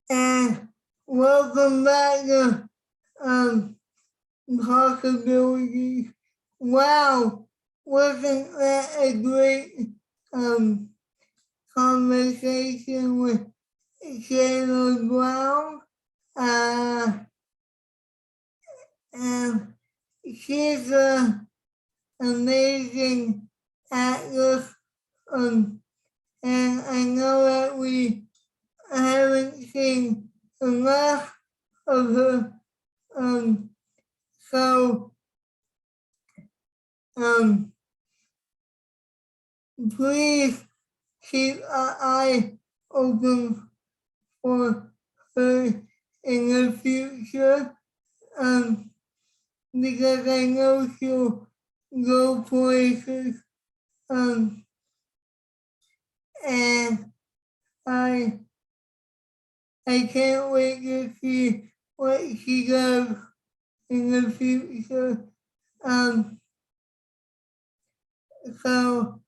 Speaker 2: And welcome back to possibilities. Wow, wasn't that a great conversation with Shayla Brown? And she's an amazing actress, and I know that we haven't seen enough of her. So please keep an eye open for her in the future, because I know she'll go places, and I can't wait to see what she does in the future. So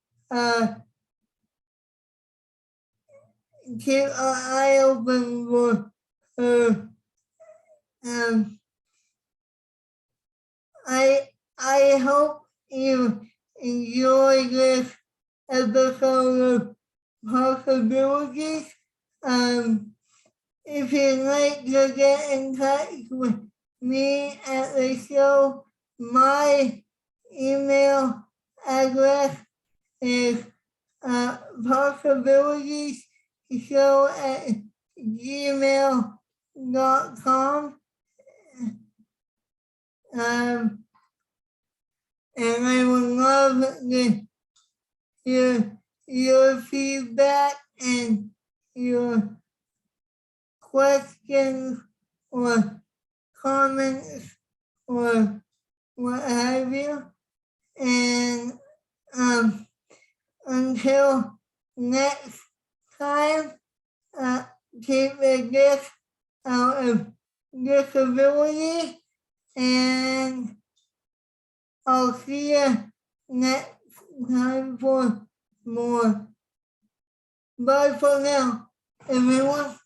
Speaker 2: keep an eye open for her. I hope you enjoy this episode of Possibilities. If you'd like to get in touch with me at the show, my email address is possibilitiesshow@gmail.com. And I would love to hear your feedback and your questions or comments or what have you. And until next time, keep the gift out of disability, and I'll see you next time for more. Bye for now, everyone.